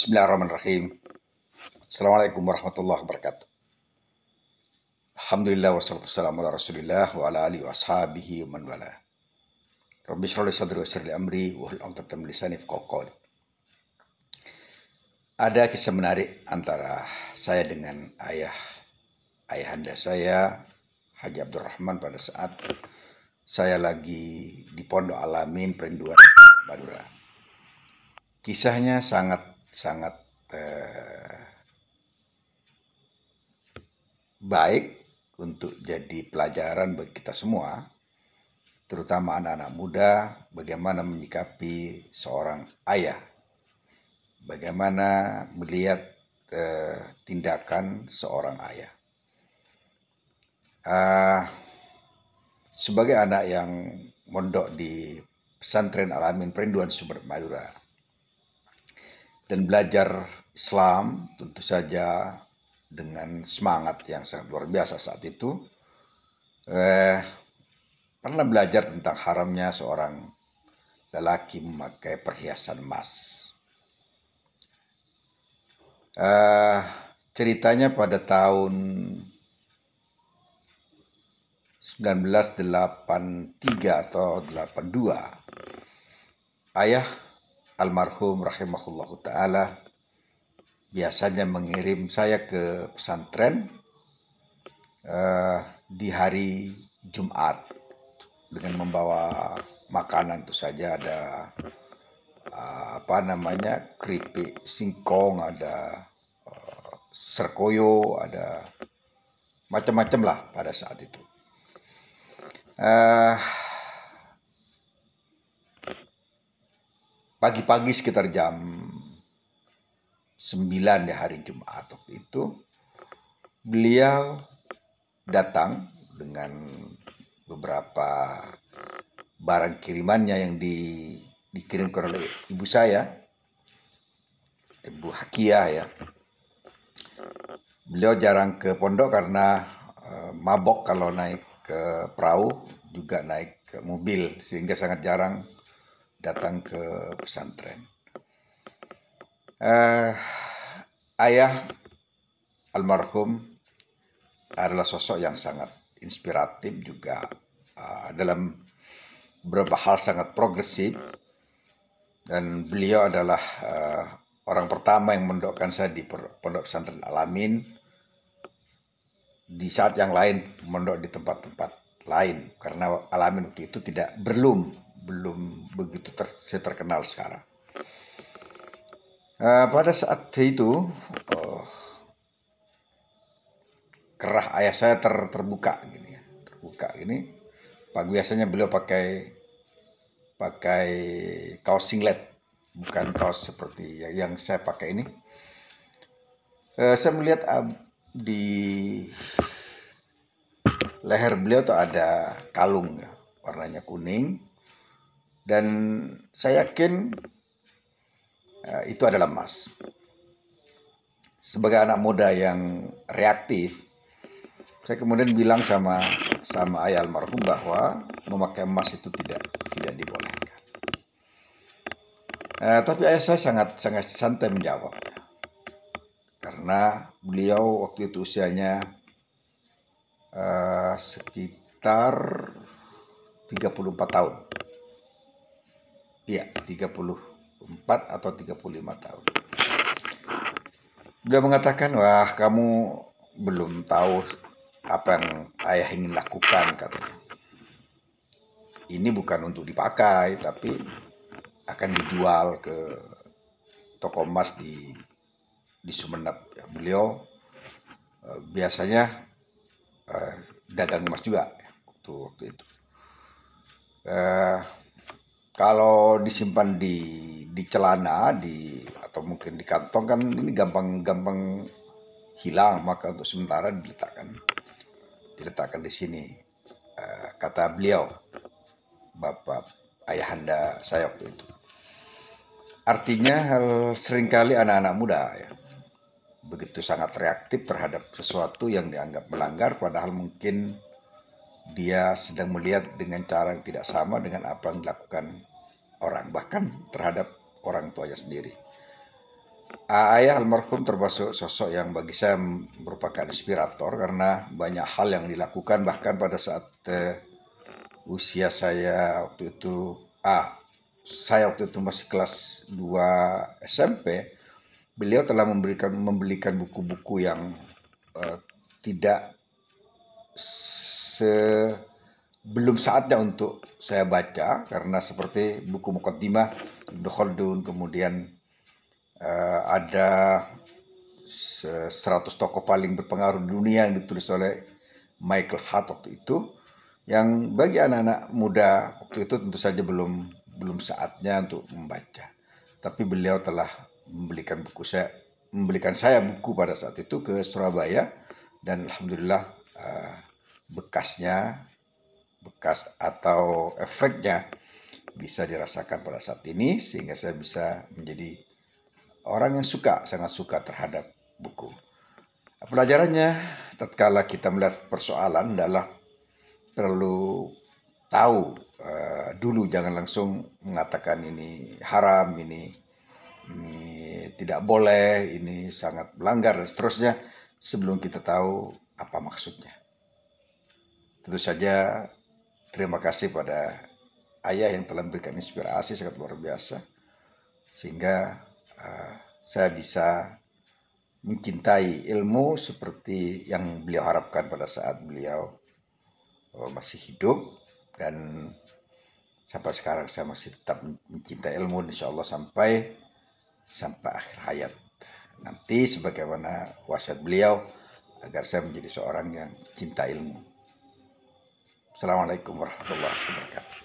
Bismillahirrahmanirrahim. Assalamualaikum warahmatullahi wabarakatuh. Alhamdulillah wassalatu wassalamu ala rasulillah wa ala alihi wa ashabihi wa man wala. Rabbi shrah li sadri wa yassir li amri wahlul 'uqdatam min lisani yafqahu qawli. Ada kisah menarik antara saya dengan ayahanda saya, Haji Abdurrahman, pada saat saya lagi di Pondok Al-Amin Perinduan Madura. Kisahnya sangat baik untuk jadi pelajaran bagi kita semua, terutama anak-anak muda, bagaimana menyikapi seorang ayah, bagaimana melihat tindakan seorang ayah. Sebagai anak yang mondok di pesantren Al-Amin Perinduan Sumber Madura dan belajar Islam tentu saja dengan semangat yang sangat luar biasa saat itu, pernah belajar tentang haramnya seorang lelaki memakai perhiasan emas. Ceritanya pada tahun 1983 atau 82, ayah almarhum rahimahullahu ta'ala biasanya mengirim saya ke pesantren di hari Jumat dengan membawa makanan. Itu saja ada keripik singkong, ada serkoyo, ada macam-macam lah pada saat itu. Pagi-pagi sekitar jam 9 di hari Jumat waktu itu, beliau datang dengan beberapa barang kirimannya yang dikirimkan oleh ibu saya, Ibu Hakiah ya. Beliau jarang ke pondok karena mabok kalau naik ke perahu, juga naik ke mobil, sehingga sangat jarang datang ke pesantren. Ayah almarhum adalah sosok yang sangat inspiratif juga, dalam beberapa hal sangat progresif, dan beliau adalah orang pertama yang mendokkan saya di Pondok Pesantren Al-Amin di saat yang lain mondok di tempat-tempat lain, karena Al-Amin waktu itu belum begitu terkenal sekarang. Pada saat itu kerah ayah saya terbuka gini. Biasanya beliau pakai kaos singlet, bukan kaos seperti yang saya pakai ini. Saya melihat di leher beliau tuh ada kalung ya, warnanya kuning, dan saya yakin itu adalah emas. Sebagai anak muda yang reaktif, saya kemudian bilang sama ayah almarhum bahwa memakai emas itu tidak dibolehkan. Tapi ayah saya sangat santai menjawab, karena beliau waktu itu usianya sekitar 34 tahun. Iya, 34 atau 35 tahun. Beliau mengatakan, "Wah, kamu belum tahu apa yang ayah ingin lakukan," katanya. "Ini bukan untuk dipakai, tapi akan dijual ke toko emas di Sumeneb." Beliau biasanya dagang emas juga waktu itu. Kalau disimpan di celana atau mungkin di kantong kan ini gampang hilang, maka untuk sementara diletakkan di sini, kata beliau, bapak ayahanda saya waktu itu. Artinya seringkali anak-anak muda ya begitu sangat reaktif terhadap sesuatu yang dianggap melanggar, padahal mungkin dia sedang melihat dengan cara yang tidak sama dengan apa yang dilakukan orang, bahkan terhadap orang tuanya sendiri. Ayah almarhum termasuk sosok yang bagi saya merupakan inspirator karena banyak hal yang dilakukan bahkan pada saat usia saya waktu itu saya waktu itu masih kelas 2 SMP, beliau telah membelikan buku-buku yang tidak belum saatnya untuk saya baca karena seperti buku Muqaddimah Ibnu Khaldun, kemudian ada 100 tokoh paling berpengaruh di dunia yang ditulis oleh Michael Hart waktu itu, yang bagi anak-anak muda waktu itu tentu saja belum saatnya untuk membaca. Tapi beliau telah membelikan saya buku pada saat itu ke Surabaya, dan alhamdulillah bekas atau efeknya bisa dirasakan pada saat ini sehingga saya bisa menjadi orang yang sangat suka terhadap buku. Pelajarannya, tatkala kita melihat persoalan adalah perlu tahu dulu, jangan langsung mengatakan ini haram, ini tidak boleh, ini sangat melanggar dan seterusnya sebelum kita tahu apa maksudnya. Tentu saja terima kasih pada ayah yang telah memberikan inspirasi sangat luar biasa sehingga saya bisa mencintai ilmu seperti yang beliau harapkan pada saat beliau masih hidup, dan sampai sekarang saya masih tetap mencintai ilmu, insya Allah sampai akhir hayat nanti, sebagaimana wasiat beliau agar saya menjadi seorang yang cinta ilmu. Assalamualaikum warahmatullahi wabarakatuh.